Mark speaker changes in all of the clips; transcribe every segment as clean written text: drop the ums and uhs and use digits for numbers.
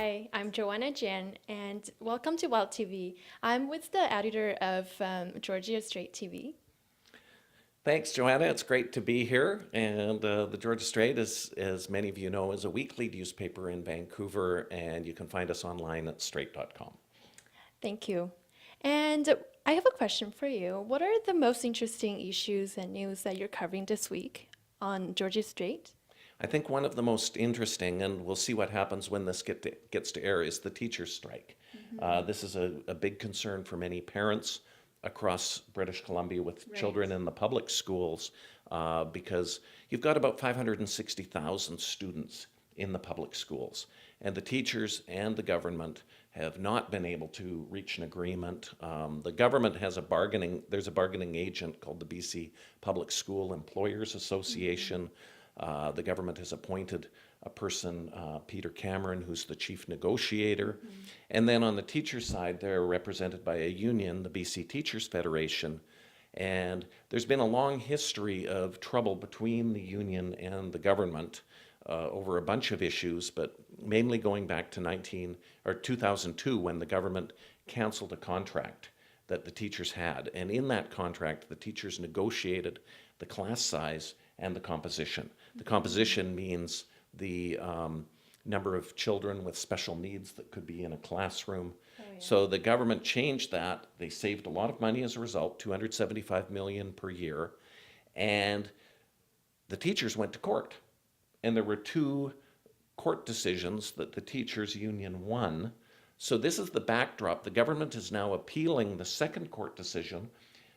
Speaker 1: Hi, I'm Joanna Jan, and welcome to Wild TV. I'm with the editor of Georgia Straight TV.
Speaker 2: Thanks, Joanna. It's great to be here. And the Georgia Straight, as many of you know, is a weekly newspaper in Vancouver, and you can find us online at straight.com.
Speaker 1: Thank you. And I have a question for you. What are the most interesting issues and news that you're covering this week on Georgia Straight?
Speaker 2: I think one of the most interesting, and we'll see what happens when this gets to air, is the teachers' strike. This is a big concern for many parents across British Columbia with children in the public schools because you've got about 560,000 students in the public schools. And the teachers and the government have not been able to reach an agreement. The government has there's a bargaining agent called the BC Public School Employers Association. The government has appointed a person, Peter Cameron, who's the chief negotiator. And then on the teacher side, they're represented by a union, the BC Teachers Federation. And there's been a long history of trouble between the union and the government over a bunch of issues, but mainly going back to 2002 when the government canceled a contract that the teachers had. And in that contract, the teachers negotiated the class size and the composition. The composition means the number of children with special needs that could be in a classroom. So the government changed that. They saved a lot of money as a result, $275 million per year. And the teachers went to court. And there were two court decisions that the teachers union won. So this is the backdrop. The government is now appealing the second court decision.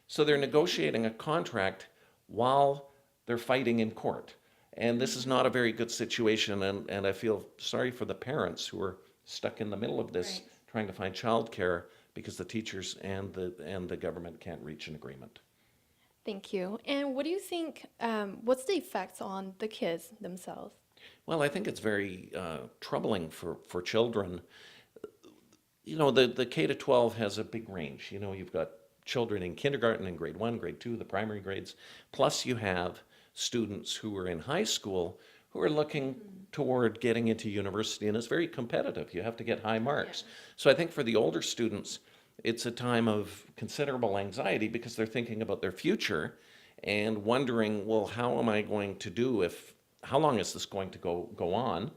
Speaker 2: So they're negotiating a contract while they're fighting in court. And this is not a very good situation, and I feel sorry for the parents who are stuck in the middle of this, trying to find childcare because the teachers and the government can't reach an agreement.
Speaker 1: Thank you. And what do you think, what's the effects on the kids themselves?
Speaker 2: Well, I think it's very troubling for children. You know, the K to 12 has a big range. You know, you've got children in kindergarten and grade 1, grade 2, the primary grades, plus you have students who are in high school who are looking toward getting into university, and it's very competitive. You have to get high marks. So I think for the older students, it's a time of considerable anxiety because they're thinking about their future and wondering, well, how am I going to do how long is this going to go on?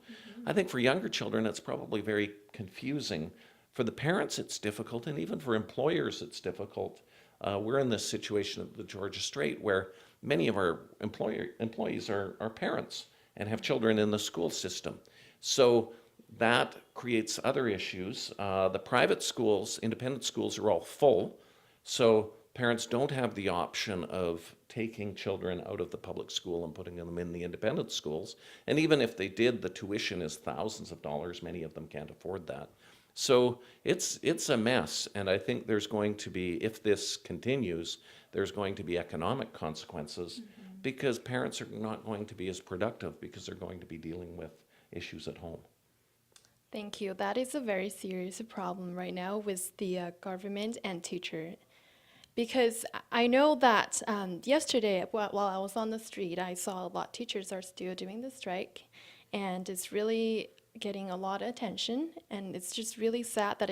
Speaker 2: I think for younger children, it's probably very confusing. For the parents, it's difficult, and even for employers, it's difficult. We're in this situation at the Georgia Straight where many of our employees are parents and have children in the school system. So that creates other issues. The private schools, independent schools, are all full. So parents don't have the option of taking children out of the public school and putting them in the independent schools. And even if they did, the tuition is thousands of dollars. Many of them can't afford that. So it's a mess, and I think there's going to be, if this continues, there's going to be economic consequences because parents are not going to be as productive because they're going to be dealing with issues at home.
Speaker 1: Thank you. That is a very serious problem right now with the government and teacher. Because I know that yesterday, while I was on the street, I saw a lot of teachers are still doing the strike, and it's really getting a lot of attention, and it's just really sad that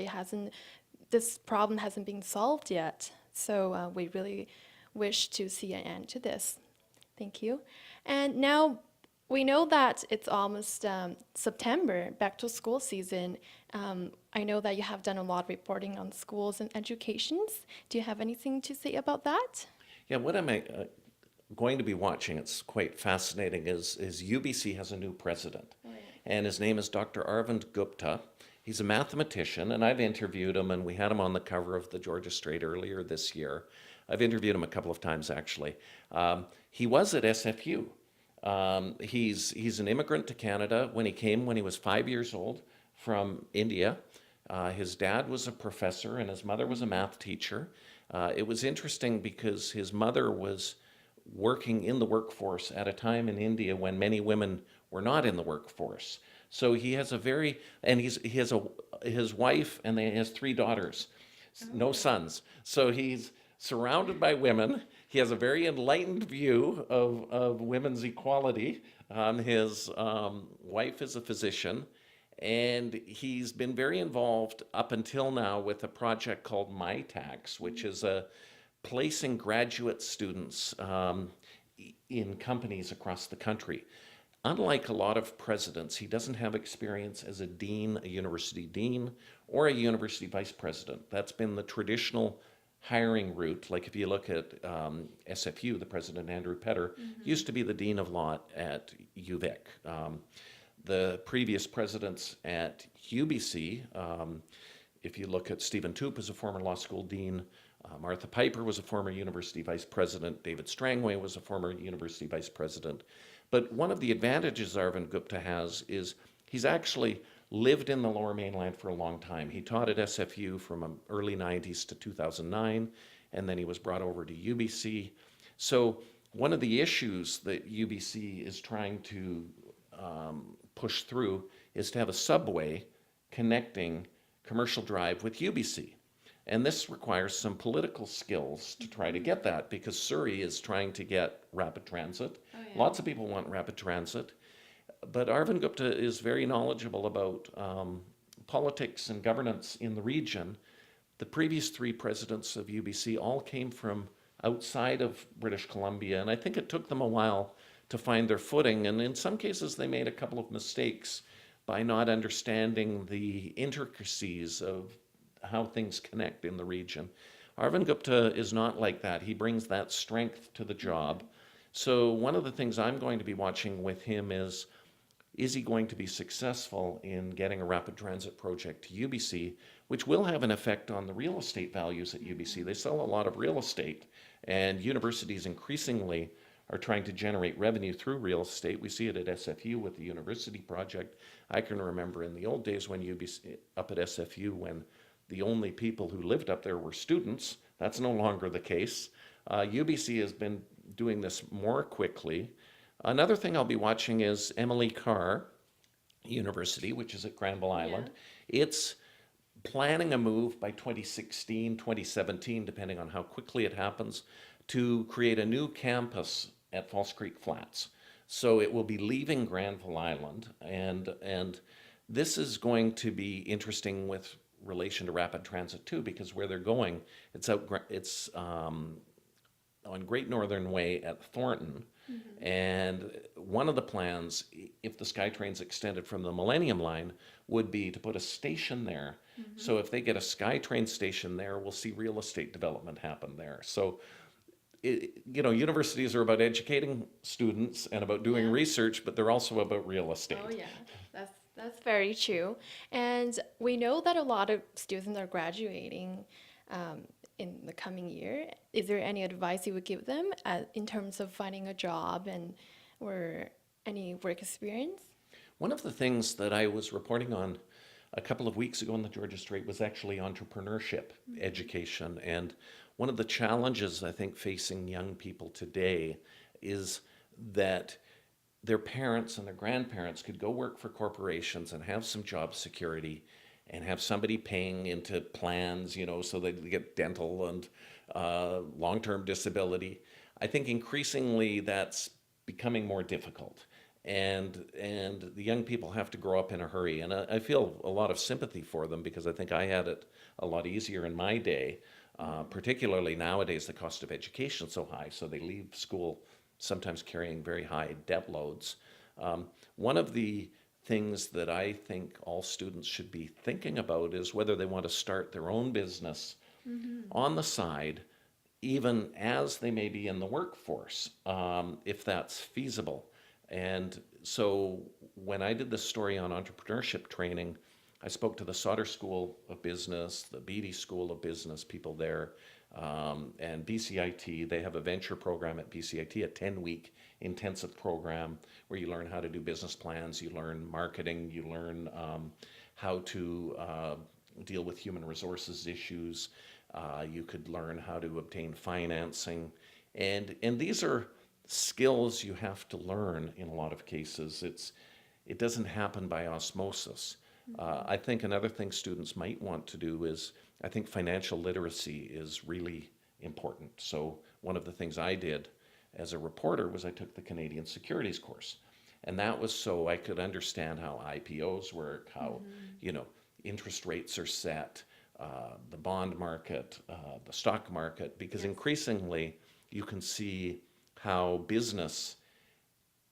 Speaker 1: this problem hasn't been solved yet. So we really wish to see an end to this. Thank you. And now we know that it's almost September, back to school season. I know that you have done a lot of reporting on schools and educations. Do you have anything to say about that?
Speaker 2: Yeah, what am I going to be watching? It's quite fascinating. Is UBC has a new president, and his name is Dr. Arvind Gupta. He's a mathematician, and I've interviewed him, and we had him on the cover of the Georgia Straight earlier this year. I've interviewed him a couple of times, actually. He was at SFU. He's an immigrant to Canada. When he was 5 years old from India. His dad was a professor, and his mother was a math teacher. It was interesting because his mother was working in the workforce at a time in India when many women were not in the workforce. So he has his wife, and he has 3 daughters, no sons. So he's surrounded by women. He has a very enlightened view of women's equality. His wife is a physician, And he's been very involved up until now with a project called My Tax, which is placing graduate students in companies across the country. Unlike a lot of presidents, he doesn't have experience as a dean, a university dean, or a university vice president. That's been the traditional hiring route. Like if you look at SFU, the president, Andrew Petter, used to be the dean of law at UVic. The previous presidents at UBC, if you look at Stephen Toop as a former law school dean, Martha Piper was a former university vice president, David Strangway was a former university vice president. But one of the advantages Arvind Gupta has is he's actually lived in the Lower Mainland for a long time. He taught at SFU from early 90s to 2009, and then he was brought over to UBC. So one of the issues that UBC is trying to push through is to have a subway connecting Commercial Drive with UBC. And this requires some political skills to try to get that, because Surrey is trying to get rapid transit.
Speaker 1: Oh, yeah.
Speaker 2: Lots of people want rapid transit. But Arvind Gupta is very knowledgeable about politics and governance in the region. The previous three presidents of UBC all came from outside of British Columbia, and I think it took them a while to find their footing. And in some cases, they made a couple of mistakes by not understanding the intricacies of how things connect in the region. Arvind Gupta is not like that. He brings that strength to the job. So one of the things I'm going to be watching with him is he going to be successful in getting a rapid transit project to UBC, which will have an effect on the real estate values at UBC. They sell a lot of real estate, and universities increasingly are trying to generate revenue through real estate. We see it at SFU with the university project. I can remember in the old days when UBC, up at SFU, when the only people who lived up there were students. That's no longer the case. UBC has been doing this more quickly. Another thing I'll be watching is Emily Carr University, which is at Granville Island. It's planning a move by 2016, 2017, depending on how quickly it happens, to create a new campus at False Creek Flats. So it will be leaving Granville Island, and this is going to be interesting with relation to rapid transit too, because where they're going, it's on Great Northern Way at Thornton. And one of the plans, if the SkyTrain's extended from the Millennium Line, would be to put a station there. So if they get a SkyTrain station there, we'll see real estate development happen there. So, universities are about educating students and about doing research, but they're also about real estate.
Speaker 1: Oh, yeah, that's very true. And we know that a lot of students are graduating in the coming year. Is there any advice you would give them in terms of finding a job or any work experience?
Speaker 2: One of the things that I was reporting on a couple of weeks ago in the Georgia Strait was actually entrepreneurship education. And one of the challenges I think facing young people today is that their parents and their grandparents could go work for corporations and have some job security and have somebody paying into plans, so they get dental and long-term disability. I think increasingly that's becoming more difficult. And the young people have to grow up in a hurry. And I feel a lot of sympathy for them, because I think I had it a lot easier in my day. Particularly nowadays, the cost of education is so high, so they leave school sometimes carrying very high debt loads. One of the things that I think all students should be thinking about is whether they want to start their own business on the side, even as they may be in the workforce, if that's feasible. And so when I did this story on entrepreneurship training, I spoke to the Sauder School of Business, the Beatty School of Business, people there, and BCIT. They have a venture program at BCIT, a 10-week intensive program where you learn how to do business plans, you learn marketing, you learn how to deal with human resources issues. You could learn how to obtain financing. And these are skills you have to learn in a lot of cases. It doesn't happen by osmosis. I think another thing students might want to do is, I think financial literacy is really important. So one of the things I did as a reporter was I took the Canadian securities course. And that was so I could understand how IPOs work, how, you know, interest rates are set, the bond market, the stock market, because increasingly you can see how business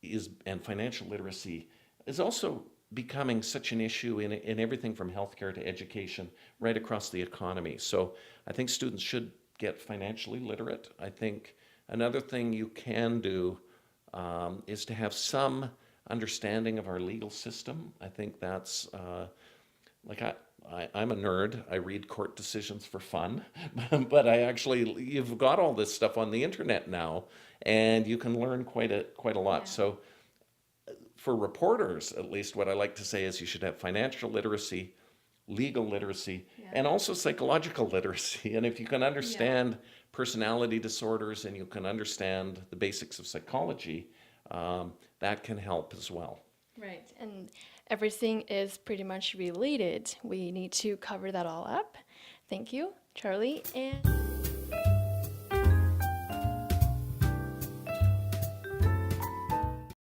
Speaker 2: is and financial literacy is also becoming such an issue in everything from healthcare to education right across the economy. So I think students should get financially literate. I think another thing you can do is to have some understanding of our legal system. I think that's like I'm a nerd. I read court decisions for fun, but you've got all this stuff on the internet now, and you can learn quite a lot.
Speaker 1: Yeah.
Speaker 2: So for reporters, at least, what I like to say is you should have financial literacy, legal literacy, and also psychological literacy. And if you can understand personality disorders and you can understand the basics of psychology, that can help as well.
Speaker 1: Right, and everything is pretty much related. We need to cover that all up. Thank you, Charlie. And